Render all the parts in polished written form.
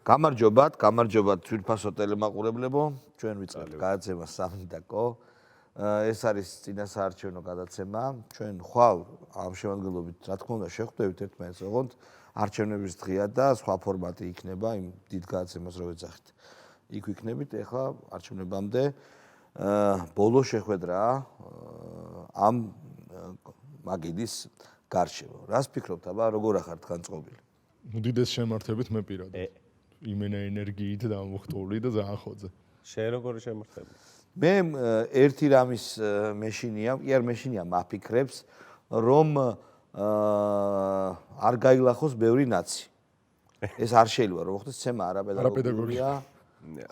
გამარჯობათ თვითფასო ტელემაყურებლებო, ჩვენ ვიწყებთ გადაცემას სამნიტაკო. ეს არის წინასაარჩევნო გადაცემა. ჩვენ ხვალ ამ შემადგენლობით, რა თქმა უნდა, შევხვდებით ერთმანეთს, ოღონდ არჩევნების დღეა და სხვა ფორმატი იქნება იმ დიდ გადაცემას, რო ვეძახით. იქ ვიქნებით, ეხლა არჩევნებამდე ბოლო შეხვედრა ამ მაგიდის გარშემო. რას ფიქრობთ, აბა, როგორ ახართ განწყობილი? უდიდეს შემართებით მე პირადად. იმენა ენერგიით და მოხტული და ძალიან ხოძე. შენ როგორი შემართები? მე ერთი რამის მეშინია, იარ მეშინია მაფიქრებს, რომ არ გაილახოს ბევრი ნაცი. ეს არ შეიძლება რომ ხდეს ცემა არაპედაგოგია.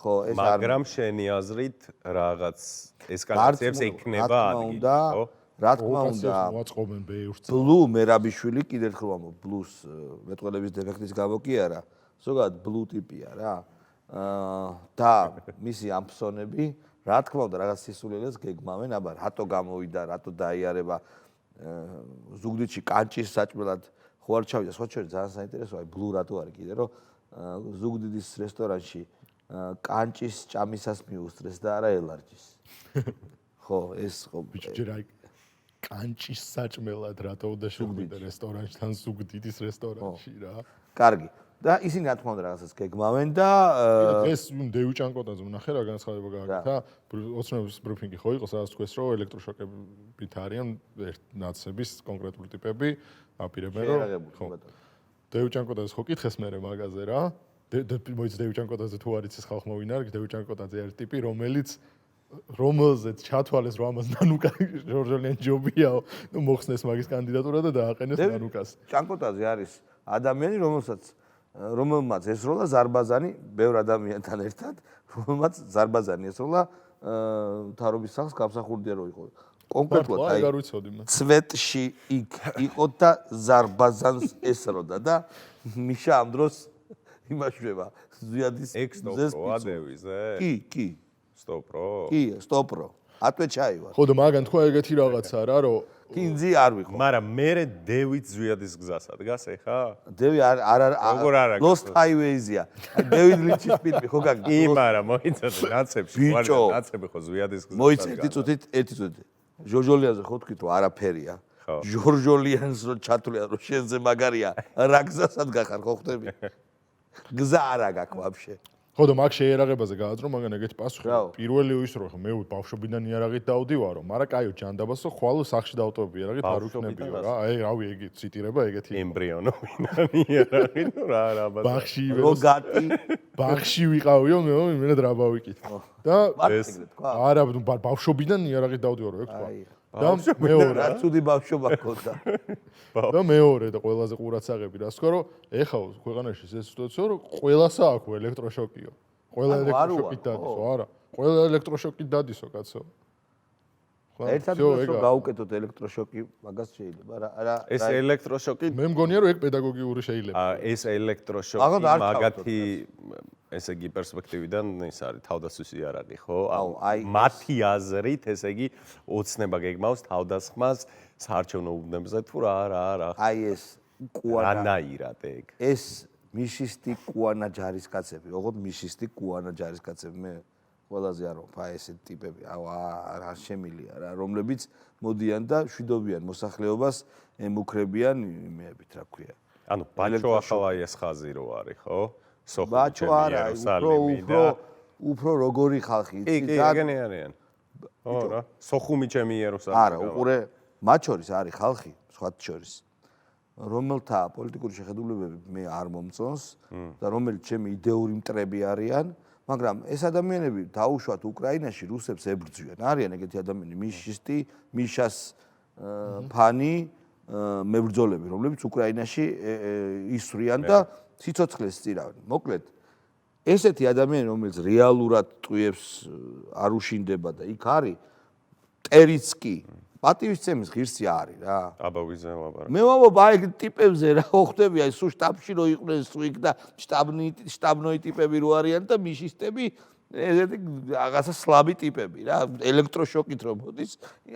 ხო, ეს არ მაგრამ შენი აზრით რაღაც ესკალაციებს ექნება ადგილი, ხო? რა თქმა უნდა, მოაწყობენ ბევრს. ბლუ მერაბიშვილი კიდევ ერთხელ ვამბობ, ბლუს მეტყველების დეფექტის გამო კი არა, ზოგადად ბლუ ტიპია რა. და მისი ამფსონები, რა თქმა უნდა, რაღაც სისულელეს გეგმავენ, აბა რატო გამოვიდა, რატო დაიარება ზუგდიდში კანჭის საჭმელად ხო არ ჩავიდა, სხვა შორის ძალიან საინტერესოა, ბლუ რატო არის კიდე, რომ ზუგდიდის რესტორანში კანჭის ჭამისას მიუსწრეს და არა ელარჯის. ხო, ეს ხო ბიჭი კანჭის საჭმელად რატო უნდა შევიდე რესტორანში ზუგდიდის რესტორანში რა. კარგი. და ისინი რა თქმა უნდა რაღაცას გეგმავენ და ეს დევიჭანკოტაზე ვნახე რა განცხადება გააკეთა. ოცნების ბრიფინგი ხო იყო, სადაც თქვეს რომ ელექტროშოკებით არიან ნაცების კონკრეტული ტიპები, აპირებენ რომ ხო. დევიჭანკოტაზე ხო კითხეს მე მაგაზე რა. მოიც დევიჭანკოტაზე თუ არის ეს ხალხმა ვინ არის, დევიჭანკოტაზე არის ტიპი, რომელზეც ჩათვალეს რომ ამას ნანუკა ჟორჟოლიან ჯობიაო, ნუ მოხსნეს მაგის კანდიდატურა და დააყენეს ნანუკას. ჭანკოტაზე არის ადამიანი, რომელმაც ესროლა ზარბაზანი ბევრ ადამიანთან ერთად, რომელმაც ზარბაზანი ესროლა მთავრობის სახლს გამსახურდია რომ იყო. კონკრეტულად აი ცვეტში იქ იყო და ზარბაზანს ესროდა და მიშა ამ დროს იმაშვება ზვიადის ადევიზე? კი. სტოპრო? კი, სტოპრო. ატვე ჩაივა. ხო და მაგან თქვა ეგეთი რაღაცა რა, რომ კინძი არ ვიყო. მაგრამ მე დევით ზვიადის გზას ადგას ეხა? დევი არ Lost Highways-ია. დევიდ ლინჩის ფილმი ხო გაგ? კი, მაგრამ მოიცადე ნაცებში, ნაცები ხო ზვიადის გზას. მოიცადე ერთი წუთით. ჟორჟოლიანზე ხო თქვით რომ არაფერია. ჟორჟოლიანს რო ჩათვლია რომ შენზე მაგარია, რა გზასად გახარ ხო ხვდები? გზა არა გაქვს ვაფშე. ხო და მაგ შეერაღებაზე გააძრო, მაგან ეგეთი პასუხი. პირველი ის რომ მე ბავშვობიდან იარაღით დავდივარო, მაგრამ კაიო ჯანდაბასო ხვალ სახში დავტოვები იარაღით არ ვიქნებიო რა. აი, რავი, ეგ ციტირება ეგეთი. ემბრიონო იარაღით რა ბაღში ვიყავიო, მე რა დავიკითხე. და არა, ბავშვობიდან იარაღით დავდივარო, ეგ თქვა. და მეორე რა ცუდი ბავშვობა ქონდა. და მეორე და ყველაზე ყურაცაღები რა თქვა რომ ეხა ქვეყანაში ეს სიტუაცია რომ ყველასა აქვს ელექტროშოკიო. ყველა ელექტროშოკით დადისო, არა. ყველა ელექტროშოკით დადისო, კაცო. ერთად რომ გაუკეთოთ ელექტროშოკი, მაგას შეიძლება რა. ეს ელექტროშოკი მე მგონია რომ ეგ პედაგოგიური შეიძლება. ეს ელექტროშოკი მაგათი ესე იგი პერსპექტივიდან ის არის თავდასხმის იარაღი, ხო? მათი აზრით, ესე იგი ოცნება გეგმავს თავდასხმას საარჩევნო უბნებზე თუ რა. აი ეს კუანაირად ეგ. ეს მიშისტი კუანა ჯარისკაცები, ოღონდ მიშისტი კუანა ჯარისკაცები მე ყველაზე არ ვფა ესეთ ტიპები, რა შემილია რა, რომლებიც მოდიან და შვიდობიან მოსახლეობას, ემუქრებიან იმეებით, რა ქვია. ანუ ბაჩო ახალაიას ხაზი რო არის, ხო? ბაჩო არა, უფრო როგორი ხალხი იცით? კი, ეგენი არიან. ხო რა, სოხუმი ჩემი იერუსალიმი. არა, უყურე, მათ შორის არის ხალხი, სხვათ შორის, რომელთა პოლიტიკური შეხედულებები მე არ მომწონს და რომელიც ჩემი იდეური მტრები არიან, მაგრამ ეს ადამიანები დაუშვათ უკრაინაში რუსებს ებრძვიან. არიან ეგეთი ადამიანები, მიშისტი, მიშას ფანი, მებრძოლები, რომლებიც უკრაინაში ისვრიან და სიცოცხლეს სწირავენ. მოკლედ, ესეთი ადამიანი, რომელიც რეალურად ტყუებს არ უშინდება და იქ არის, ტერიცკი, პატივისცემის ღირსი არის რა. აბა ვიზე ვაბარ. მე ვამბობ აი ტიპებზე რა ხვდები, აი სულ შტაბში რო იყვნენ სულ იქ და შტაბნოი ტიპები რო არიან და მიშისტები ესეთი რაღაცა სლაბი ტიპები რა, ელექტროშოკით რო მოდის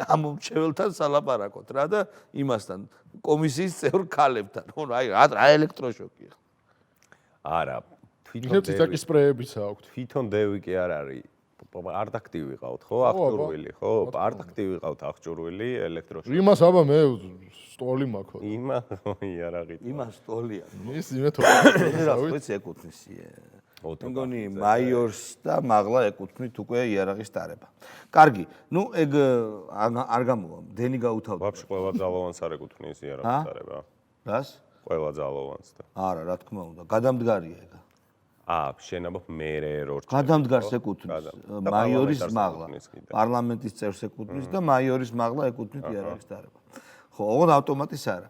ამ მრჩეველთან სალაპარაკოთ რა და იმასთან კომისიის წევრ ქალებთან. ხო, აი რა ელექტროშოკია. არა, თვითონ ციცაკის სპრეებიც აქვს. თვითონ დევი კი არ არის. არტაქტივი ყავთ, ხო? აღჭურვილი, ხო? არტაქტივი ყავთ აღჭურვილი ელექტროშოკი. იმას აბა მე სტოლი მაქვს. იარაღით. იმას სტოლია. ის იმე თო. რა ეკუთვნის? მეგონი მაიორს და მაღლა ეკუთვნით უკვე იარაღის დარება. კარგი, ნუ ეგ არ გამოვა. დენი გაუთავდა. ვაფშე ყველა ძალოვანს არ ეკუთვნის იარაღის დარება. რას? ყველა ძალოვანს და. არა, რა თქმა უნდა, გადამდგარია ეგ. შენაბობ მერე რორჩ. გადამდგარს ეკუთვნის მაიორის მაღლა. პარლამენტის წევრს ეკუთვნის და მაიორის მაღლა ეკუთვნით იარაღის დარება. ხო, ოღონდ ავტომატის არა.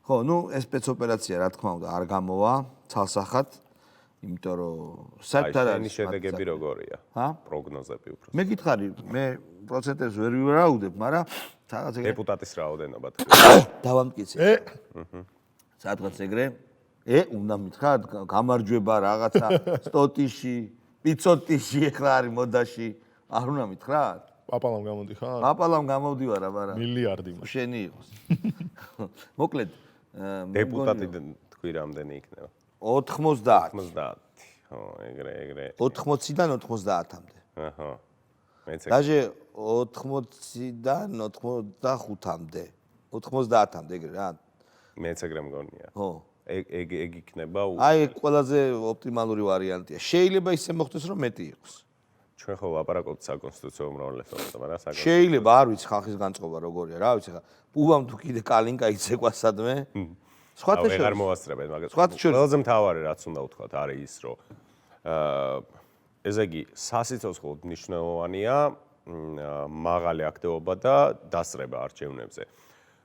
ხო, ნუ ეს სპეცოპერაცია რა თქმა უნდა არ გამოვა ცალსახად. იმიტომ რომ საერთოდ არ არის შედეგები როგორია? პროგნოზები უფრო. მე გითხარი, მე პროცენტებს ვერ ვივარაუდებ, მაგრამ სადღაც ეგრე დეპუტატის რაოდენობა დავამტკიცე. სადღაც ეგრე უნდა მითხრათ, გამარჯვება რაღაცა სტოტიში, პიცოტიში ეხლა არის მოდაში. არ უნდა მითხრათ? პაპალამ გამოდიხარ? პაპალამ გამოვდივარ, აბარა. მილიარდი. შენი იყოს. მოკლედ, დეპუტატი თქვი რამდენი იქნება? 90. 90. ხო, ეგრე. 80-დან 90-მდე. აჰა. მეც დაჟე 80-დან 95-მდე. 90-მდე ეგრე რა. მეც ეგრე მგონია. ხო. ეგ იქნება აი ყველაზე ოპტიმალური ვარიანტია. შეიძლება ისე მოხდეს რომ მეტი იყოს. ჩვენ ხო ლაპარაკობთ საკონსტიტუციო უმრავლესობაზე, მაგრამ საკონსტიტუციო შეიძლება არ ვიცი ხალხის განწყობა როგორია, რა ვიცი ხა. პუბამ თუ კიდე კალინკა იცეკვა სადმე. სხვათა შორის აღარ მოვასწრებენ, მაგრამ სხვათა შორის ყველაზე მთავარი რაც უნდა ვთქვათ არის ის, რომ ესე იგი სასიცოცხლოდ მნიშვნელოვანია მაღალი აქტივობა და დასწრება არჩევნებზე.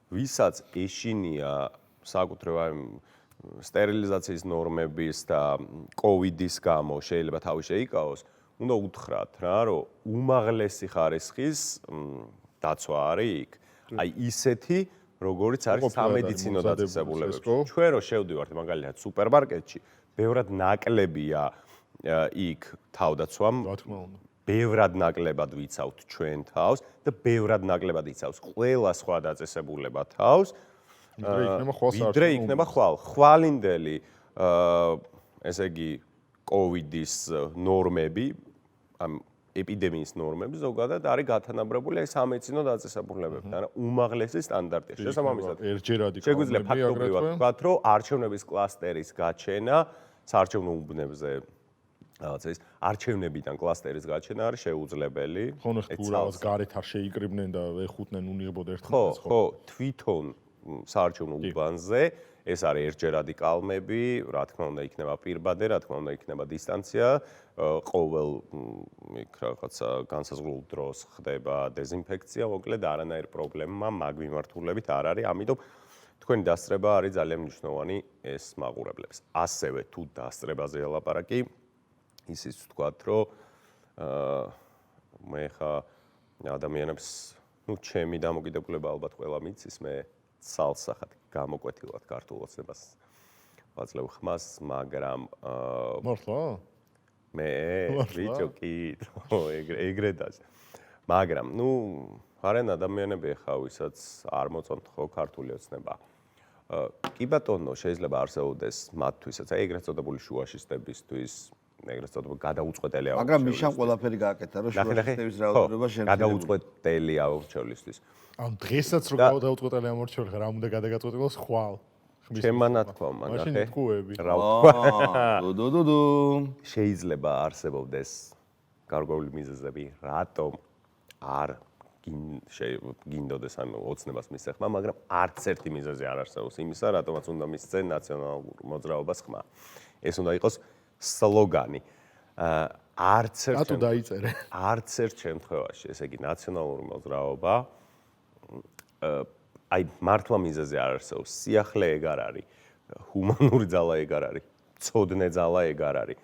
ვისაც ეშინია საკუთრება სტერილიზაციის ნორმების და კოვიდის გამო შეიძლება თავი შეიკავოს, უნდა უთხრათ რა, რომ უმაღლესი ხარისხის დაცვა არის იქ. აი ისეთი, როგორიც არის სამედიცინო დაწესებულებებში. ჩვენ რო შევდივართ მაგალითად სუპერმარკეტში, ბევრად ნაკლებია იქ თავდაცვამ. რა თქმა უნდა. ბევრად ნაკლებად ვიცავთ ჩვენ თავს და ბევრად ნაკლებად იცავს ყველა სხვა დაწესებულება თავს. ვიდრე იქნება ხვალ. ხვალინდელი ესე იგი კოვიდის ნორმები, ამ ეპიდემიის ნორმები ზოგადად არის გათანაბრებული აი სამედიცინო დაწესებულებებთან, რა უმაღლესი სტანდარტია. შესაბამისად, შეგვიძლია ფაქტობრივად ვთქვათ, რომ არჩევნების კლასტერის გაჩენა საარჩევნო უბნებზე რაღაცა ის არჩევნებიდან კლასტერის გაჩენა არის შეუძლებელი. ხონახ თუ რაღაც გარეთ არ შეიკრიბნენ და ეხუტნენ უნიღბოდ ერთმანეთს ხო, თვითონ საარჩევნო უბანზე ეს არის ერთჯერადი კალმები, რა თქმა უნდა იქნება პირბადე, რა თქმა უნდა იქნება დისტანცია, ყოველ იქ რაღაცა განსაზღვრულ დროს ხდება დეზინფექცია, მოკლედ არანაირი პრობლემა მაგ მიმართულებით არ არის, ამიტომ თქვენი დასწრება არის ძალიან მნიშვნელოვანი ეს მაყურებლებს. ასევე თუ დასწრებაზე ელაპარაკი, ისიც ვთქვათ, რომ მე ხა ადამიანებს, ნუ ჩემი დამოკიდებულება ალბათ ყველა მიცის, მე ცალსახად გამოკვეთილად ქართულ ოცნებას ვაძლევ ხმას, მაგრამ მართლა? მე ბიჭო კი, ეგრე დას. მაგრამ, ნუ არიან ადამიანები ხა, ვისაც არ მოწონთ ხო ქართული ოცნება. კი ბატონო, შეიძლება არსებობდეს მათთვისაც, აი ეგრეთ წოდებული შუაშისტებისთვის, ეგრეთ წოდებული გადაუწყვეტელი აუჩევლისთვის. მაგრამ მიშამ ყველაფერი გააკეთა, რომ შუაშისტების რაოდენობა შემცირებული. გადაუწყვეტელი აუჩევლისთვის. ან დღესაც რო გადაუწყვეტელი ამორჩეველი ხარ, ამუნდა გადაგაწყვეტილოს ხვალ. ჩემანა თქვა მაგ მაშინ თქვები. რა ვთქვა? დუდუდუდუ. შეიძლება არსებობდეს გარკვეული მიზეზები, რატომ არ გინდოდეს ანუ ოცნებას მისეხმა, მაგრამ არც ერთი მიზეზი არ არსებობს იმისა, რატომაც უნდა მისცენ ნაციონალურ მოძრაობას ხმა. ეს უნდა იყოს სლოგანი. არც ერთ შემთხვევაში, ესე იგი ნაციონალური მოძრაობა აი მართლა მიზეზი არ არსებობს. სიახლე ეგ არ არის, ჰუმანური ძალა ეგ არ არის, ცოდნე ძალა ეგ არ არის.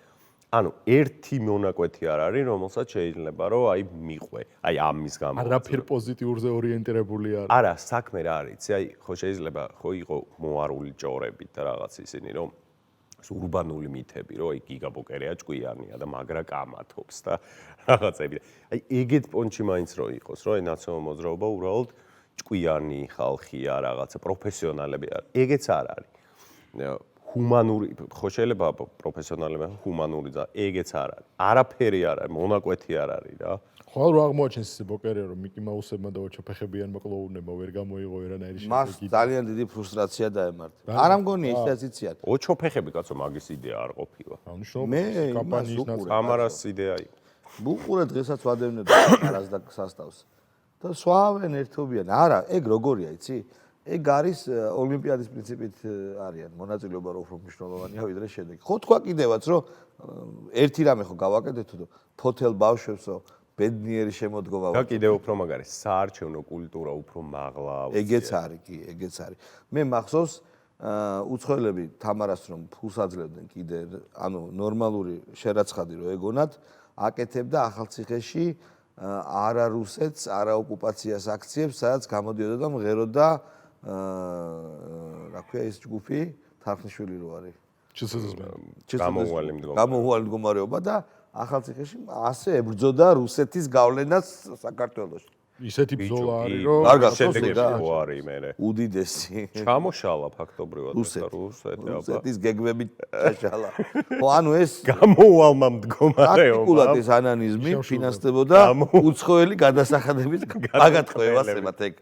ანუ ერთი მონაკვეთი არ არის, რომელსაც შეიძლება რომ აი მიყვე, აი ამის გამო. არაფერ პოზიტიურზე ორიენტირებული არის. არა, საქმე რა არის, იცი, აი ხო შეიძლება ხო იყო მოარული ჭორებით და რაღაც ისინი, რომ ურბანული მითები, რომ აი გიგაბოკერია ჭკვიანია და მაგრა კამათობს და რაღაცები. აი ეგეთ პონჩი მაინც რო იყოს, რომ აი ნაციონალური მოძრაობა უბრალოდ ჭკვიანი ხალხია, რაღაცა პროფესიონალები არის. ეგეც არ არის. ჰუმანური ხო შეიძლება პროფესიონალებმა ჰუმანური და ეგეც არ არის. არაფერი არ არის, მონაკვეთი არ არის რა. ხო რა აღმოაჩენს ეს ბოკერია რომ მიკი მაუსებმა და ოჩოფეხებიანმა კლოუნებმა ვერ გამოიღო ვერანაირი შედეგი. მას ძალიან დიდი ფრუსტრაცია დაემართა. არ ამგონია ისედაც იციან. ოჩოფეხები კაცო მაგის იდეა არ ყოფილა. მე კამპანიის კამარას იდეა იყო. ბუყურე დღესაც ვადევნებ კამარას და სასტავს. და სვავენ ერთობიან. არა, ეგ როგორია, იცი? ეგ არის ოლიმპიადის პრინციპით არიან. მონაწილეობა რო უფრო მნიშვნელოვანია ვიდრე შედეგი. ხო თქვა კიდევაც რომ ერთი რამე ხო გავაკეთეთო და ფოთელ ბავშვებსო ბედნიერი შემოდგომა და კიდევ უფრო მაგარი საარჩევნო კულტურა უფრო მაღლა. ეგეც არის კი, ეგეც არის. მე მახსოვს უცხოელები თამარას რომ ფულს აძლევდნენ კიდე, ანუ ნორმალური შერაცხადი რო ეგონათ, აკეთებდა ახალციხეში არა რუსეთს, არა ოკუპაციას აქციებს, სადაც გამოდიოდა და მღეროდა რა ქვია ეს ჯგუფი, თარხნიშვილი რო არის. გამოუვალი მდგომარეობა და ახალციხეში ასე ებრძოდა რუსეთის გავლენას საქართველოში. ისეთი ბრძოლა არის რომ შედეგი არის მე. უდიდესი. ჩამოშალა ფაქტობრივად რუსეთის გეგმებით ჩაშალა. ხო, ანუ ეს გამოუვალმა მდგომარეობა. პრაქტიკულად ეს ანანიზმი ფინანსდებოდა უცხოელი გადასახადების გაგატყვევას ემათ ეგ.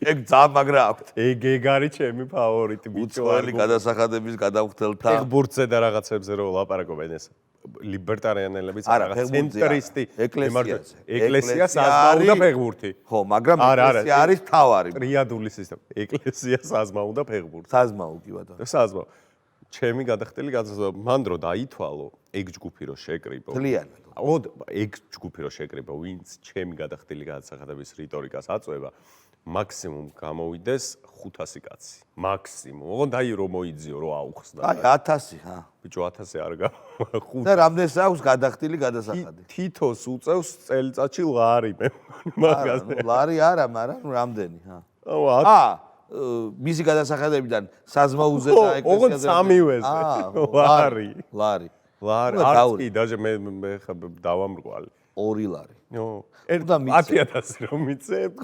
ეგ ძალიან მაგრა აქვს. ეგ არის ჩემი ფავორიტი ბიჭო. უცხოელი გადასახადების გადამხდელთა ფეხბურთზე და რაღაცებზე რო ლაპარაკობენ ეს ლიბერტარიანელებიც რაღაც ცენტრისტი ეკლესია საზმაუ და ფეხბურთი. ხო, მაგრამ ეკლესია არის თავარი. ტრიადული სისტემა. ეკლესია საზმაუ და ფეხბურთი. საზმაუ კი ბატონო. საზმაუ. ჩემი გადახდელი გასაზრდა მან დრო დაითვალო ეგ ჯგუფი რო შეკრიბო. თლიანად. ეგ ჯგუფი რო შეკრიბო, ვინც ჩემი გადახდელი გადასახადების რიტორიკას აწვევა, მაქსიმუმ გამოვიდეს 500 კაცი. მაქსიმუმ. ოღონდ აი რომ მოიძიო, რომ აუხსნა. აი 1000, ჰა. ბიჭო 1000 არ გავა. და რამდენს აქვს გადახდილი გადასახადი? თითოს უწევს წელიწადში ლარი მე მაგაზე. ლარი არა, მაგრამ რამდენი, ჰა. მისი გადასახადებიდან საზმაუზე და ეკლესიაზე. ოღონდ სამივეზე. ლარი. ლარი. არც კი დაჟე მე ხა დავამრგვალე. 2 ლარი. ნო. 100000 რომ მიწე,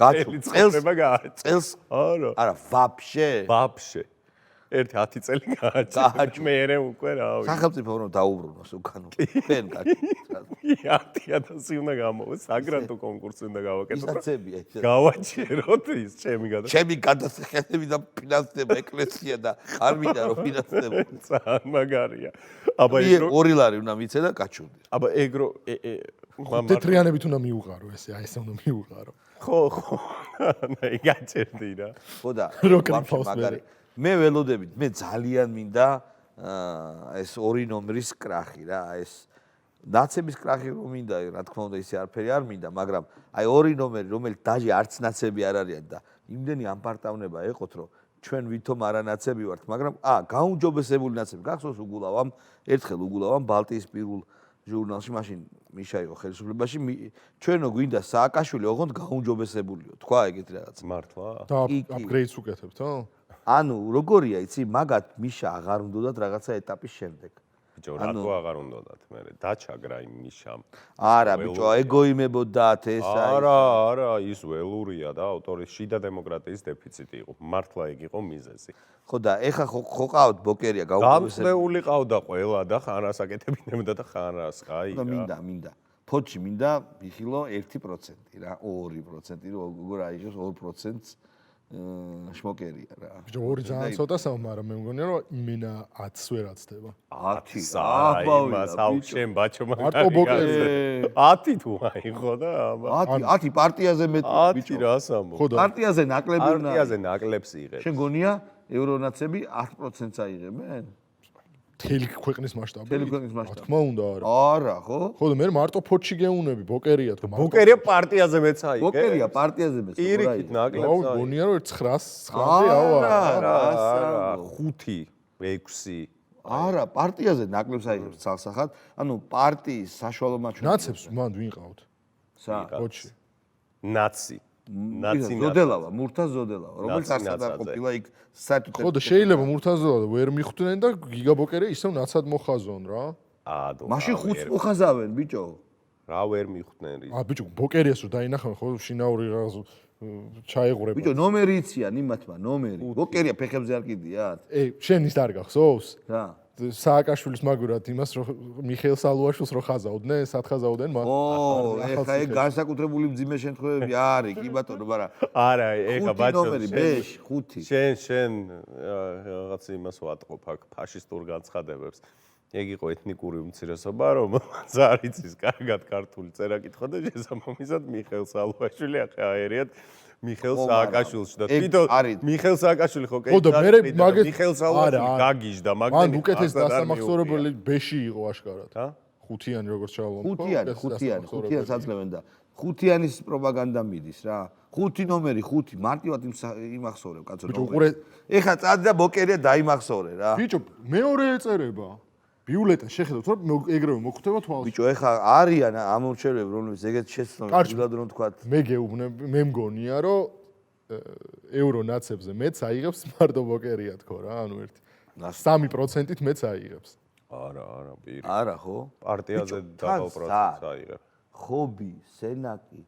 წელს. არა, ვაფშე. ერთი 10 წელი გააჩნდა. მე უკვე რა ვიცი. სახელმწიფო რომ დაუბრუნოს უკანო. თქვენ კაცი. 100000 უნდა გამოვოს, საგრანტო კონკურსი უნდა გავაკეთოთ. ისაცებია ეს. გავაჩეროთ ის ჩემი გადასახადი. ჩემი გადასახადები და ფინანსდება ეკლესია და არ მინდა რომ ფინანსდება. ძალიან მაგარია. აბა ეგ რო 2 ლარი უნდა მიცე და გაჩვენდი. აბა ეგ რო თეთრიანებით უნდა მიუღარო ესე, აი ესე უნდა მიუღარო. ხო. აი გაჩერდი რა. ხო და მაგარი. მე ველოდებით, მე ძალიან მინდა ეს 2 ნომრის კრახი რა, ეს ნაცების კრახი რომ მინდა, რა თქმა უნდა, ისე არაფერი არ მინდა, მაგრამ აი 2 ნომერი, რომელიც დაჟე არც ნაცები არ არიან და იმდენი ამპარტავნება ეყოთ, რომ ჩვენ ვითომ არანაცები ვართ, მაგრამ გაუმჯობესებული ნაცები. გახსოვს უგულავამ, ერთხელ უგულავამ ბალტიისპირულ ჟურნალში, მაშინ მიშა იყო ხელისუფლებაში, ჩვენო გვინდა სააკაშვილი ოღონდ გაუმჯობესებულიო. თქვა ეგეთ რაღაც. მართლა? და აპგრეიდს უკეთებთო? ანუ როგორია, იცი, მაგათ მიშა აღარ უნდათ რაღაცა ეტაპის შემდეგ. ბიჭო, რატო აღარ უნდათ მე? დაჩაგრა იმ მიშამ. არა, ბიჭო, ეგოიმებოდათ ეს არის. არა, ის ველურია და ავტორის შიდა დემოკრატიის დეფიციტი იყო. მართლა ეგ იყო მიზეზი. ხო და ეხა ხო ყავთ ბოკერია გაუგებესებული. გამწეული ყავდა ყველა და ხანას აკეთებინებდა და ხანას, აი რა. მინდა. ფოთში მინდა ვიხილო 1% რა, 2% როგორ აიღოს 2%-ს შმოკერია რა. ბიჭო 2 ძალიან ცოტასაა, მაგრამ მე მგონია რომ იმენა 10-ს ვერ აცდება. 10 იმას აუჩენ ბაჭო მაგარი. 10 თუ აიღო და 10 პარტიაზე მეტი ბიჭო. 10 რას ამბობ? პარტიაზე ნაკლები უნდა. პარტიაზე ნაკლებს იღებს. შენ გონია ევრონაცები 10%-ს აიღებენ? მთელი ქვეყნის მასშტაბით. მთელი ქვეყნის მასშტაბით. თქმა უნდა არა. არა, ხო? ხო და მე მარტო ფოთში გეუნები, ბოკერია თქო. ბოკერია პარტიაზე მეც აიღე. ბოკერია პარტიაზე მეც. პირიქით ნაკლებს აიღე. აუ, გონია რომ 900-ზე ავა. არა, 5, 6. არა, პარტიაზე ნაკლებს აიღებს ცალსახად. ანუ პარტიის საშუალო მაჩვენებელი. ნაცებს მანდ ვინ ყავთ? ფოთში. ნაცი. ზოდელავა, მურთა ზოდელავა, რომელიც არსად არ ყოფილა იქ საერთოდ. ხო და შეიძლება მურთა ზოდელავა ვერ მიხვდნენ და გიგა ბოკერია ისევ ნაცად მოხაზონ რა. მაშინ 5 მოხაზავენ, ბიჭო. რა ვერ მიხვდნენ რის. ბიჭო, ბოკერიას რო დაინახავენ, ხო, შინაური რაღაც ჩაეღურება. ბიჭო, ნომერი იციან იმათმა, ნომერი. ბოკერია ფეხებზე არ კიდიათ? შენ ის არ გახსოვს? რა? სააკაშვილის მაგურად იმას რო მიხეილ სალუაშვილს რო ხაზავდნენ, სათხაზავდნენ მათ. ეხა ეგ განსაკუთრებული მძიმე შემთხვევები არის, კი ბატონო, მაგრამ არა, ეხა ბაჭო. ნომერი ბეშ, 5. შენ რაღაც იმას ვატყობ აქ ფაშისტურ განცხადებებს. ეგ იყო ეთნიკური უმცირესობა, რომელსაც არ იცის კარგად ქართული წერა კითხვა და შესაბამისად მიხეილ სალუაშვილი ახლა აერიათ მიხეილ სააკაშვილს და თვითონ მიხეილ სააკაშვილი ხო კეთდა მიხეილ სალუაშვილი გაგიჟდა მაგრამ მან უკეთეს დასამახსოვრებელი ბეში იყო აშკარად. ხუთიანი როგორც ჩავალო. ხუთიანს აძლევენ და ხუთიანის პროპაგანდა მიდის რა. 5 ნომერი 5 მარტივად იმახსოვრებ კაცო. ეხა წად და ბოკერია დაიმახსოვრე რა. ბიჭო, მეორე ეწერება. ბიულეტა შეხედოთ რომ ეგრევე მოხვდება თვალში. ბიჭო, ეხა არიან ამორჩევლები, რომლებიც ეგეთ შეცდომებს ვილად რომ თქვა. მე მგონია რომ ევრონაცებზე მეც აიღებს მარტო ბოკერია თქო რა, ანუ 3%-ით მეც აიღებს. არა, პირი. არა ხო? პარტიაზე დაბალ პროცენტს აიღებ. ხობი, სენაკი,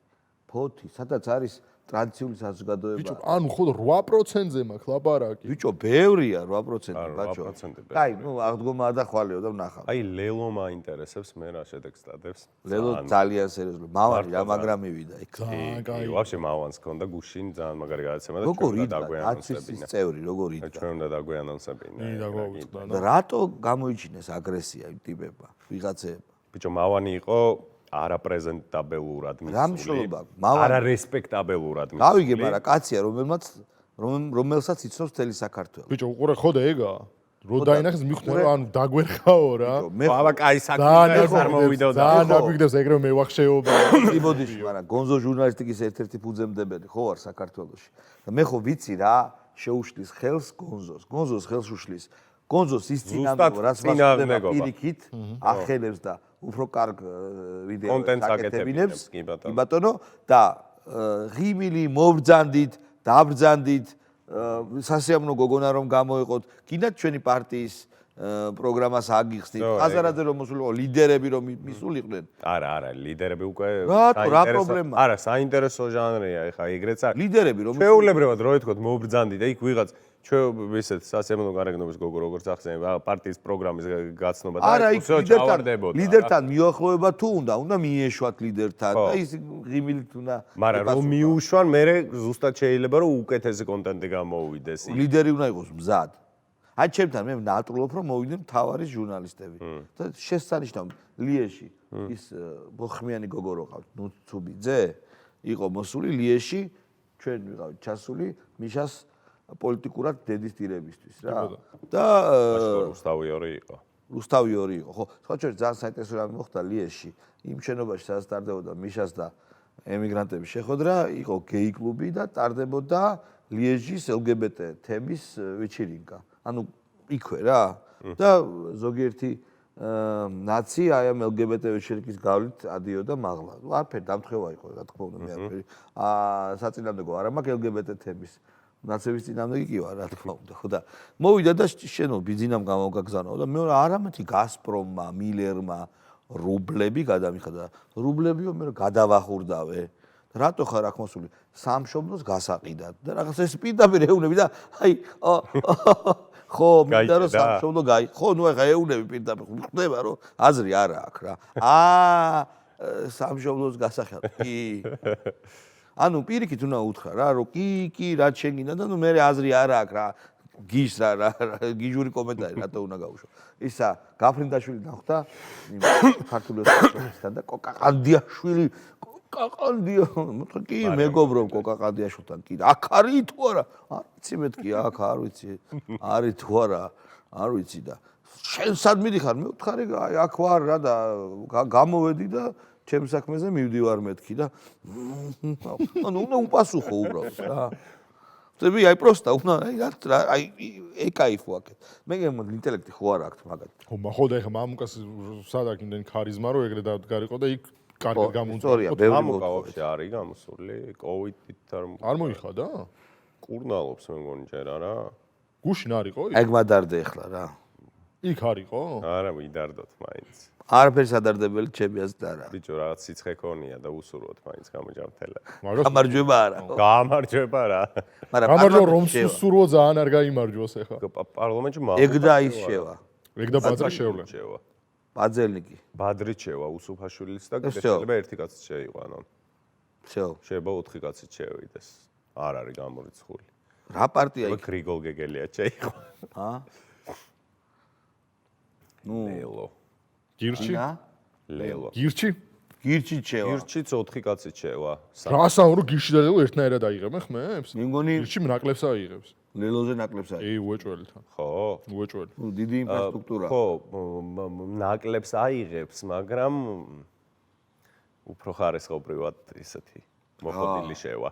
ფოთი, სადაც არის ტრადიციული საზოგადოება. ბიჭო, ანუ ხო 8%-ზე მაქვს ლაპარაკი. ბიჭო, ბევრია 8% ბაჭო. 8%. კაი, ნუ აღდგომა ადახვალეო და ვნახავ. აი, ლელო მაინტერესებს, მე რა შედეგს დადებს. ლელო ძალიან სერიოზული. მავარი რა მაგრამ მივიდა იქ. კი, ვაფშე მავანს ქონდა გუშინ ძალიან მაგარი გადაცემა და როგორ დაგვიანონსებინა. წევრი, როგორ იდგა. ჩვენ უნდა დაგვიანონსებინა. რატო გამოიჩინეს აგრესია იმ ტიპებმა, ვიღაცეებმა? ბიჭო, მავანი იყო არაპრეზენტაბელურად მისული. რა მნიშვნელობა აქვს? არა რესპექტაბელურად მისული. გავიგე, მაგრამ კაცია, რომელსაც იცნობს მთელი საქართველო. ბიჭო, უყურე ხოდა ეგა? რო დაინახეს მიხვდნენ რომ ანუ დაგვერხაო რა. ბაბა, კაი საქმეა წარმოვიდა და ძალიან აგვიგდებს ეგრევე მევახშეობა. იბოდიში, მაგრამ გონზო ჟურნალისტიკის ერთ-ერთი ფუძემდებელი ხო არ საქართველოში. და მე ხო ვიცი რა შეუშლის ხელს გონზოს. გონზოს ხელს უშლის. გონზოს ის წინამორ რაც მასწავლებდა პირიქით ახელებს და უფრო კარგ ვიდეოს აკეთებინებს კი ბატონო და ღიმილი მობრძანდით დაბრძანდით სასიამოვნო გოგონა რომ გამოიყოთ კიდაც ჩვენი პარტიის პროგრამას აგიხსნით ხაზარაძე რომ მოსულიყო ლიდერები რომ მისულიყვნენ არა ლიდერები უკვე რა პრობლემა არა საინტერესო ჟანრია ეხა ეგრეც არის ლიდერები რომ შეულებრივად რო ეთქოთ მობრძანდი და იქ ვიღაც ჩვენ ისეთ სასიამოვნო გარეგნობის გოგო როგორც ახსენე პარტიის პროგრამის გაცნობა და ისო ჩავარდებოდა ლიდერთან მიუახლოვება თუ უნდა მიეშვათ ლიდერთან და ის ღიმილით უნდა მაგრამ რომ მიუშვან მე ზუსტად შეიძლება რომ უკეთესი კონტენტი გამოუვიდეს ლიდერი უნდა იყოს მზად აი ჩემთან მე ნატრულობ რომ მოვიდნენ მთავარი ჟურნალისტები და შესანიშნავ ლიეში ის ბოხმიანი გოგო რო ყავთ ნუ ცუბიძე იყო მოსული ლიეში ჩვენ ვიყავით ჩასული მიშას პოლიტიკურად დედის ტირებისთვის რა და რუსთავი იყო ხო სხვა ჩვენ ძალიან საინტერესო რამე მოხდა ლიეში იმ შენობაში სადაც ტარდებოდა მიშას და ემიგრანტების შეხვედრა იყო გეი კლუბი და ტარდებოდა ლიეჟის LGBT თემის ვეჩერინკა ანუ იქვე რა და ზოგიერთი ნაცი აი ამ LGBT ვეჩერინკის გავლით ადიოდა მაღლა არაფერი დამთხევა იყო რა თქმა უნდა მე არაფერი საწინააღმდეგო არა მაქვს LGBT თემის ნაცების წინამდე კი ვარ რა თქმა უნდა ხო და მოვიდა და შენო ბიზნესამ გამოგაგზავნო და მე არამეთი გასპრომმა მილერმა რუბლები გადამიხადა რუბლებიო მე გადავახურდავე რატო ხარ აქ მოსული სამშობლოს გასაყიდად და რაღაც ეს პირდაპირ ეუნები და აი ხო მინდა რომ სამშობლო ხო ნუ ახლა ეუნები პირდაპირ ხდება რომ აზრი არა აქვს რა სამშობლოს გასახელად კი ანუ პირიქით უნდა უთხრა რა რომ კი რა შენ გინდა და ნუ მე აზრი არა აქვს რა გის რა გიჟური კომენტარი რატო უნდა გავუშვა ისა გაფრინდაშვილი ნახდა ქართული ოსტატთან და კოკაყანდიაშვილი კოკაყანდია კი მეგობრობ კოკაყანდიაშვილთან კი აქ არის თუ არა არ ვიცი მეთქი აქ არ ვიცი არის თუ არა არ ვიცი და შენ სად მიდიხარ მე ვთხარი აქ ვარ რა და გამოვედი და ჩემ საქმეზე მივდივარ მეთქი და ანუ უნდა უპასუხო უბრალოდ რა. წები აი პროსტა უნდა აი ეკაიფო აქეთ. მე ინტელექტი ხო არ აქვს მაგათ. ხო ხო და ეხა მამუკას სადაკ იმდენ ქარიზმა რო ეგრე დავდგარიყო და იქ კარგად გამოიწვია. მამუკა ვაფშე არის გამოსული კოვიდით არ მოიხადა? კურნალობს მე მგონი ჯერ არა. გუშინ არისო? ეგ მადარდე ეხლა რა. იქ არისო? არა, მიდარდოთ მაინც. არაფერს ადარდებელი ჩემი აზრით არა. ბიჭო რაღაც სიცხე ქონია და უსურვოთ მაინც გამოჯამთელა. გამარჯვება არა. გამარჯვება რა. მაგრამ გამარჯვება რომ სუსურვო ძალიან არ გაიმარჯვოს ახლა. პარლამენტში ეგ და ის შევა. ეგ და ბადრი შევლენ. ბაძელნიკი. ბადრით შევა უსუფაშვილიც და შეიძლება ერთი კაცი შეიყვანონ. всё. შეიძლება 4 კაცი შევიდეს. არ არის გამორიცხული. რა პარტია იქ? გრიგოლ გეგელია შეიყვანა. ა? ნუ ლელო. გირჩი? ლელო. გირჩი? გირჩი შევა. გირჩიც 4 კაცი შევა. რა საუბრო გირჩი და ლელო ერთნაირად აიღებენ ხმებს? მე მგონი გირჩი ნაკლებს აიღებს. ლელოზე ნაკლებს არის. ე უეჭველთან. ხო? უეჭველი. ნუ დიდი ინფრასტრუქტურა. ხო, ნაკლებს აიღებს, მაგრამ უფრო ხარისხობრივად ისეთი მოხდილი შევა.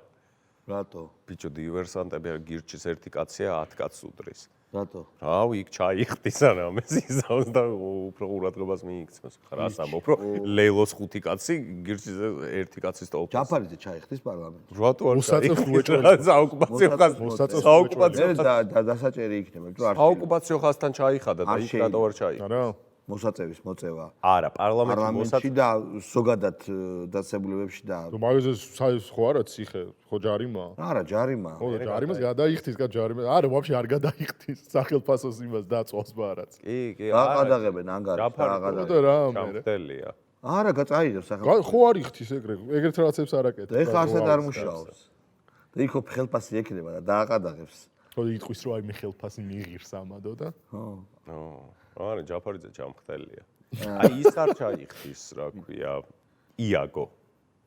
რატო? ბიჭო დივერსანტები გირჩის ერთი კაცია 10 კაცს უდრის. რატო? რავი, იქ ჩაიხტის არამე ზიზავს და უფრო ყურადღებას მიიქცევს. რას ამბობ, რომ ლელოს 5 კაცი გირჩის ერთი კაცის ტოლფას. ჯაფარიძე ჩაიხტის პარლამენტში. რატო არ მოსაწევს უეჭველი. საოკუპაციო დასაჭერი იქნება, რომ არ საოკუპაციო ხაზთან ჩაიხადა და იქ რატო არ ჩაიხადა? არა. მოსაწევის მოწევა. არა, პარლამენტში და ზოგადად დაწესებულებებში და მაგაზე ხო არა ციხე, ხო ჯარიმა? არა, ჯარიმა. ხო ჯარიმას გადაიხტის კაც ჯარიმა. არა, ვაფშე არ გადაიხტის სახელმწიფოს იმას დაწვავს ბარაც. კი, აყადაღებენ ანგარიშს, აყადაღებენ. და რა მე. ჩამხდელია. არა, გაწაიღებს სახელმწიფო. ხო არ იხტის ეგრეთ რაღაცებს არ აკეთებს. ეხლა ასეთ არ მუშაობს. და იქ ხელფასი ექნება და დააყადაღებს. ხო იტყვის რომ აი მე ხელფასი მიიღირს ამადო და. ხო. არა, ჯაფარიძე ჩამხდელია. აი ის არ ჩაიხტის, რა ქვია, იაგო.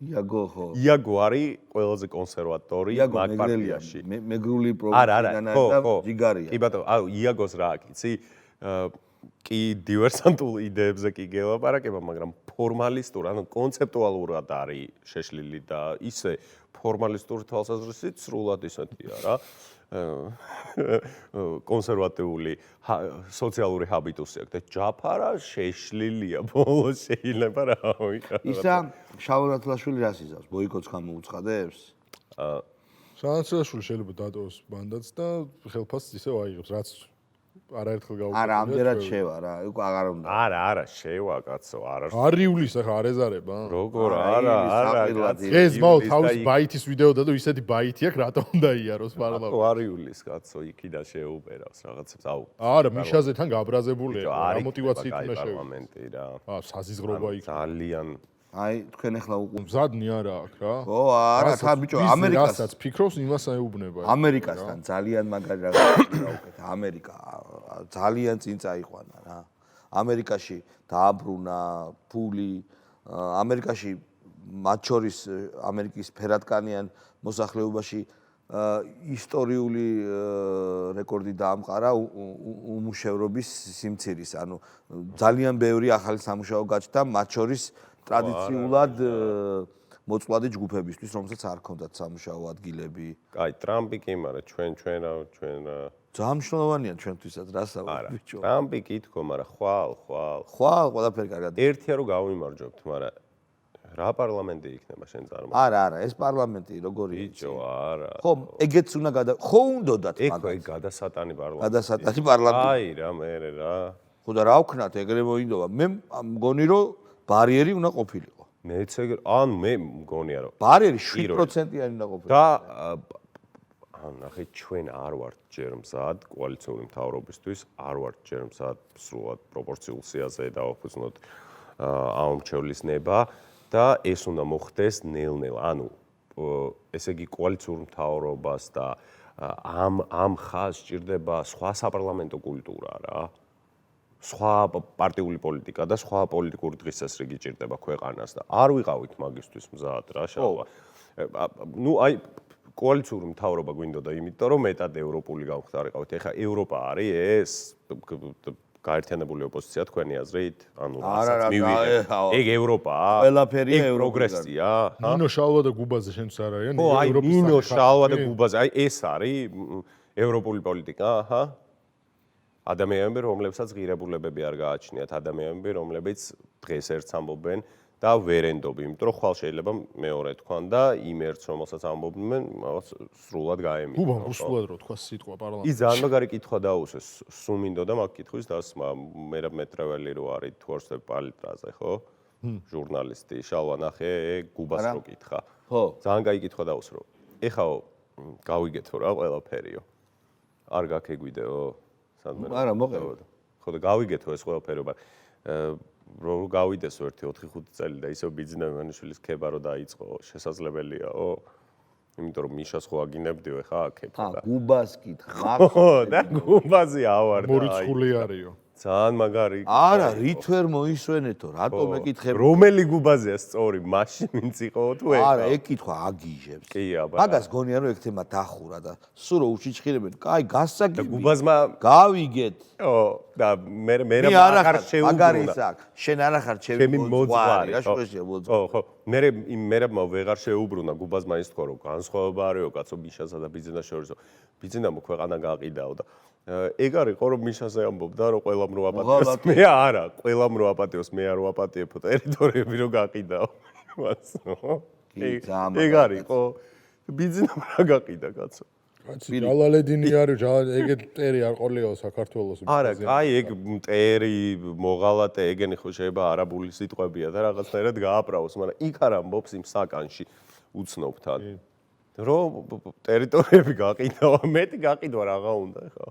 იაგო ხო. იაგო არის ყველაზე კონსერვატორი მაგ პარტიაში. მეგრული პროგრამიდან და ჯიგარია. კი ბატონო, აუ იაგოს რა აკიცი? კი დივერსანტულ იდეებზე კი გელაპარაკება, მაგრამ ფორმალისტურ, ანუ კონცეპტუალურად არის შეშლილი და ისე ფორმალისტური თვალსაზრისით სრულად ისეთია რა. კონსერვატიული სოციალური ჰაბიტუსი აქვს და ჯაფარა შეშლილია ბოლოს შეიძლება რა ვიყავ. ისა შაურათლაშვილი რას იზავს? ბოიკოტს გამოუცხადებს? შაურათლაშვილი შეიძლება დატოვოს მანდატს და ხელფასს ისევ აიღებს, რაც არაერთხელ გავუკეთებია. არა, ამდენად შევა რა, უკვე აღარ უნდა. არა, შევა კაცო, არა. არ იulis ახლა არ ეზარება? როგორ არა. ეს მაო თავის ბაითის ვიდეო და ისეთი ბაითი აქვს, რატომ უნდა იაროს პარლამენტში? არ იulis კაცო, იქიდან შეუპერავს რაღაცებს, აუ. არა, მიშაზეთან გაბრაზებულია, რა მოტივაციით უნდა შევიდე. პარლამენტი რა. საზიზღრობა იქ. ძალიან აი, თქვენ ახლა მზადნი არა აქვს რა. ხო, არა, თა ბიჭო, ამერიკას რასაც ფიქრობს, იმას აეუბნება. ამერიკასთან ძალიან მაგარი რაღაცა უკეთა. ამერიკა ძალიან წინ წაიყვანა რა. ამერიკაში დააბრუნა ფული, ამერიკაში მათ შორის ამერიკის ფერადკანიან მოსახლეობაში ისტორიული რეკორდი დაამყარა უმუშევრობის სიმცირის. ანუ ძალიან ბევრი ახალი სამუშაო გაჩნდა, მათ შორის ტრადიციულად მოწვლადი ჯგუფებისთვის, რომელსაც არ ჰქონდათ სამუშაო ადგილები. კაი, ტრამპი კი, მაგრამ ჩვენ ძალიან მნიშვნელოვანია ჩვენთვისაც, რასაუბრობ ბიჭო. ტრამპი კი თქო, მაგრამ ხვალ. ხვალ ყველაფერი კარგად. ერთია რომ გავიმარჯვებთ, მაგრამ რა პარლამენტი იქნება შენ წარმოდგენ? არა, ეს პარლამენტი როგორი ბიჭო, არა. ხო, ეგეც უნდა ხო უნდათ მაგას. ეგ გადასატანი პარლამენტი. გადასატანი პარლამენტი. აი რა მე რა. ხო და რა ვქნათ, ეგრე მოინდობა. მე მგონი რომ ბარიერი უნდა ყოფილიყო. მეც ეგ ან მე მგონია რომ ბარიერი 7%-იანი უნდა ყოფილიყო. და ნახე ჩვენ არ ვართ ჯერ მზად კოალიციური მთავრობისთვის, არ ვართ ჯერ მზად სრულად პროპორციულ სიაზე დავაფუძნოთ აუმრჩევლის ნება და ეს უნდა მოხდეს ნელ-ნელა. ანუ ესე იგი კოალიციური მთავრობას და ამ ხაზს სჭირდება სხვა საპარლამენტო კულტურა რა. სხვა პარტიული პოლიტიკა და სხვა პოლიტიკური დღესასრიგი ჭირდება ქვეყანას და არ ვიყავით მაგისთვის მზად რა შალვა. ნუ აი კოალიციური მთავრობა გვინდოდა იმიტომ რომ მეტად ევროპული გამხდარიყავით. ეხლა ევროპა არის ეს გაერთიანებული ოპოზიცია თქვენი აზრით? ანუ რასაც მივიღეთ. ეგ ევროპაა? ყველაფერია პროგრესია? ნინო შალვა და გუბაზე შენც არ არიან? ხო, აი ნინო შალვა და გუბაზე. აი ეს არის ევროპული პოლიტიკა, აჰა. ადამიანები, რომლებსაც ღირებულებები არ გააჩნიათ, ადამიანები, რომლებიც დღეს ერთს ამბობენ და ვერენდობ, იმიტომ რომ ხვალ შეიძლება მეორე თქვან და იმ ერთს რომელსაც ამბობდნენ, რაღაც სრულად გაემი. გუბამ უსულად რო თქვა სიტყვა პარლამენტში. ის ძალიან მაგარი კითხვა დაუსვეს. სულ მინდოდა მაგ კითხვის დასმა, მერაბ მეტრეველი რო არის თორსტებ პალიტრაზე, ხო? ჟურნალისტი, შალვა ნახე, გუბას რო კითხა. ხო. ძალიან კაი კითხვა დაუსვრო. ეხაო გავიგეთო რა ყველაფერიო. არ გაქეგვიდეო? სადმე. არა, მოყევდა. ხო და გავიგეთო ეს ყველაფერი, მაგრამ რო გავიდეს 1-4-5 წელი და ისევ ბიძინა ივანიშვილის ქება რო დაიწყო, შესაძლებელიაო? იმიტომ რომ მიშას ხო აგინებდიო ხა აქეფა და. გუბას კითხა. და გუბაზე ავარდა. მორიცხული არისო. ძალიან მაგარი. არა, რით ვერ მოისვენეთო, რატომ ეკითხები? რომელი გუბაზეა სწორი, მაშინ ვინც იყო თუ ეხა? არა, ეკითხვა აგიჟებს. კი, აბა. მაგას გონია რომ ეგ თემა დახურა და სულ რო უჩიჩხირებენ, კაი, გასაგები. და გუბაზმა გავიგეთ. ო, და მე აღარ შეუბრუნა. მაგარი ის აქ. შენ არ ახარ ჩემი მოძღვარი. რა შეშე მოძღვარი. ხო, ხო. მერაბმა ვეღარ შეუბრუნა გუბაზმა ის თქვა რომ განსხვავება არისო კაცო მიშასა და ბიძინა შორისო. ბიძინამო ქვეყანა გაყიდაო და ეგ არისო რომ მიშაზე ამბობდა რომ ყველამ რო აპატიოს მე არა, ყველამ რო აპატიოს მე არ ვაპატიებო ტერიტორიები რო გაყიდაო. ეგ არისო. ბიძინამ რა გაყიდა კაცო. კაცი ჯალალედინი არის, ეგეთ ტერი არ ყოლიაო საქართველოს. არა, კაი, ეგ მტერი, მოღალატე, ეგენი ხო შეიძლება არაბული სიტყვებია და რაღაცნაირად გააправოს, მაგრამ იქ არ ამბობს იმ საკანში უცნობთან. რომ ტერიტორიები გაყიდაო, მეტი გაყიდვა რაღა უნდა ხა.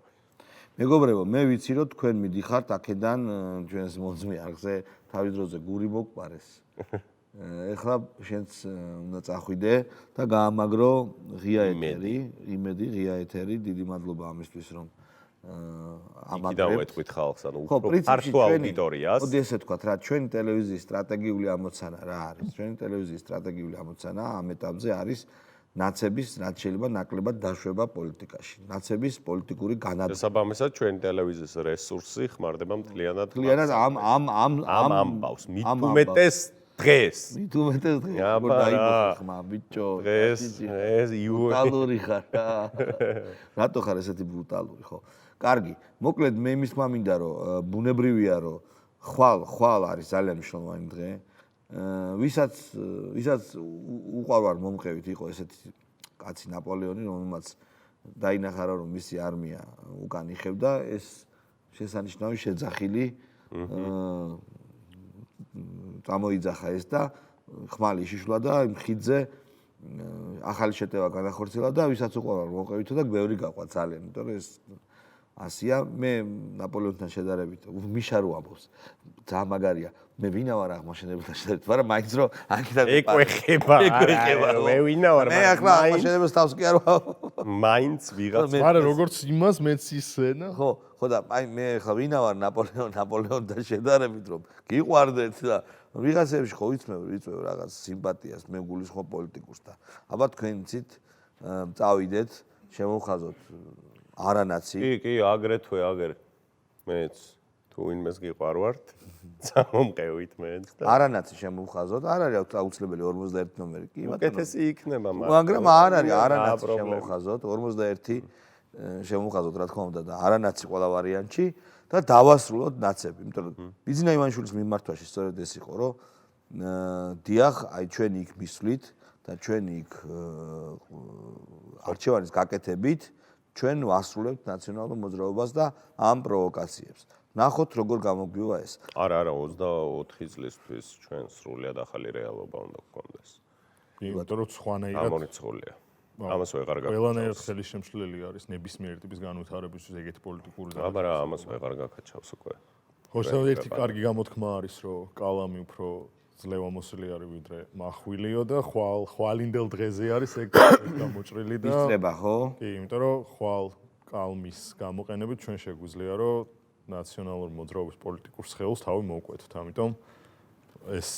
მეგობრებო, მე ვიცი რომ თქვენ მიდიხართ აქედან ჩვენს მოძმე-არხზე თავის დროზე გური მოგყარეს. ეხლა შენც უნდა წახვიდე და გაამაგრო ღია ეთერი, იმედი ღია ეთერი, დიდი მადლობა ამისთვის რომ ამაგრებთ. კიდევ ვეთქვით ხალხს, ანუ უფრო ფართო აუდიტორიას. მოდი ესე ვთქვათ რა, ჩვენი ტელევიზიის სტრატეგიული ამოცანა რა არის? ჩვენი ტელევიზიის სტრატეგიული ამოცანა ამ ეტაპზე არის ნაცების, რაც შეიძლება ნაკლებად დაშვება პოლიტიკაში. ნაცების პოლიტიკური განადგურება. შესაბამისად, ჩვენი ტელევიზიის რესურსი ხმარდება მთლიანად ამ ამბავს. მით უმეტეს დღეს. მით უმეტეს დღეს. დაიბოხე ხმა, ბიჭო. დღეს ეს ბრუტალური ხარ რა. რატო ხარ ესეთი ბრუტალური, ხო? კარგი. მოკლედ მე იმის მამინდა რომ ბუნებრივია რომ ხვალ არის ძალიან მნიშვნელოვანი დღე. ვისაც უყვარვარ მომყევით იყო ესეთი კაცი ნაპოლეონი, რომელმაც დაინახა რომ მისი არმია უკან იხევდა, ეს შესანიშნავი შეძახილი წამოიძახა ეს და ხმალი შიშლა და იმ ხიდზე ახალი შეტევა განახორციელა და ვისაც უყვარვარ მომყევითო და ბევრი გაყვა ძალიან, იმიტომ რომ ეს ასია მე ნაპოლეონთან შედარებით მიშა რო ამბობს ძალიან მაგარია მე ვინა ვარ აღმაშენებელთან შედარებით მაგრამ მაინც რო აქედან ეკვეხება მე ვინა ვარ მე ახლა აღმაშენებელს თავს კი არ მაინც ვიღაც მაგრამ როგორც იმას მეც ისენა ხო და აი მე ახლა ვინა ვარ ნაპოლეონთან შედარებით რომ გიყვარდეთ და ვიღაცებში ხო ვიწვევ რაღაც სიმპათიას მე გულისხმობ პოლიტიკურს და აბა თქვენიცით წავიდეთ შემოვხაზოთ არანაცი კი აგრეთვე მეც თუ ვინმეს გიყვარვართ წამომყევით მეც და არანაცი შემოვხაზოთ არ არის აუცილებელი 41 ნომერი კი უკეთესი იქნება მაგრამ არ არის არანაცი შემოვხაზოთ 41 შემოვხაზოთ რა თქმა უნდა და არანაცი ყველა ვარიანტში და დავასრულოთ ნაცები იმიტომ რომ ბიძინა ივანიშვილის მიმართვაში სწორედ ეს იყო რომ დიახ აი ჩვენ იქ მისვლით და ჩვენ იქ არჩევანის გაკეთებით ჩვენ ვასრულებთ ნაციონალურ მოძრაობას და ამ პროვოკაციებს. ნახოთ როგორ გამოგვივა ეს. არა 24 წლისთვის ჩვენ სრულიად ახალი რეალობა უნდა გქონდეს. იმიტომ რომ სხვანაირად ამორიცხულია. ამას ვეღარ გაკეთებ. ყველანაირად ხელისშემშლელი არის ნებისმიერ ტიპის განვითარებისთვის ეგეთი პოლიტიკური და აბა რა ამას ვეღარ გაკეთავს უკვე. ხო, ერთი კარგი გამოთქმა არის რომ კალამი უფრო ძლევამოსილი არის ვიდრე მახვილიო და ხვალინდელ დღეზე არის ეგ გამოჭრილი და ისწრება ხო? კი, იმიტომ რომ ხვალ კალმის გამოყენებით ჩვენ შეგვიძლია რომ ნაციონალურ მოძრაობის პოლიტიკურ სხეულს თავი მოვკვეთოთ. ამიტომ ეს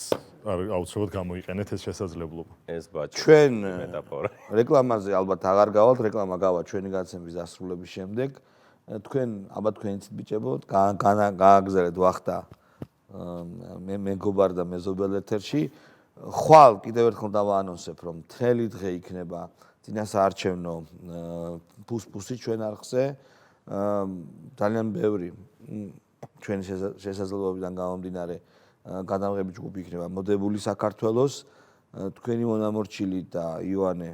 აუცილებლად გამოიყენეთ ეს შესაძლებლობა. ეს ბაჭი ჩვენ მეტაფორა. რეკლამაზე ალბათ აღარ გავალთ, რეკლამა გავა ჩვენი გაცემის დასრულების შემდეგ. თქვენ ალბათ თქვენიცით ბიჭებო გააგზავნეთ ვახტა მე მეგობარ და მეზობელ ეთერში ხვალ კიდევ ერთხელ დავაანონსებ რომ მთელი დღე იქნება წინასაარჩევნო პუსპუსი ჩვენ არხზე ძალიან ბევრი ჩვენი შესაძლებლობიდან გამომდინარე გადამღები ჯგუფი იქნება მოდებული საქართველოს. თქვენი მონამორჩილი და იოანე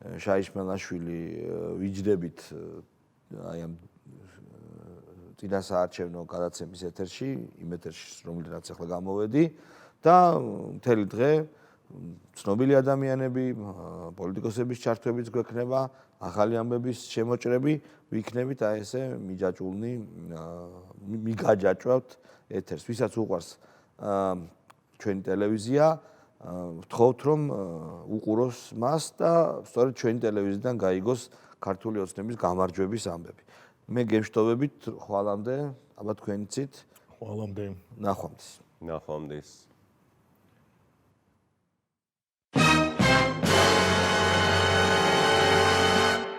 შაიშმელაშვილი ვიჯდებით აი ამ წინასაარჩევნო გადაცემის ეთერში, იმ ეთერში, რომელთაც ახლა გამოვედი და მთელი დღე ცნობილი ადამიანები, პოლიტიკოსების ჩართვებიც გვექნება, ახალი ამბების შემოჭრები ვიქნებით, აი ესე მიჯაჭვულნი, მიგაჯაჭვავთ ეთერს. ვისაც უყვარს ჩვენი ტელევიზია, ვთხოვთ რომ უყუროს მას და სწორედ ჩვენი ტელევიზიიდან გაიგოს ქართული ოცნების გამარჯვების ამბები. მე გემშვიდობებით ხვალამდე, აბა თქვენიცით. ხვალამდე. ნახვამდის. ნახვამდის.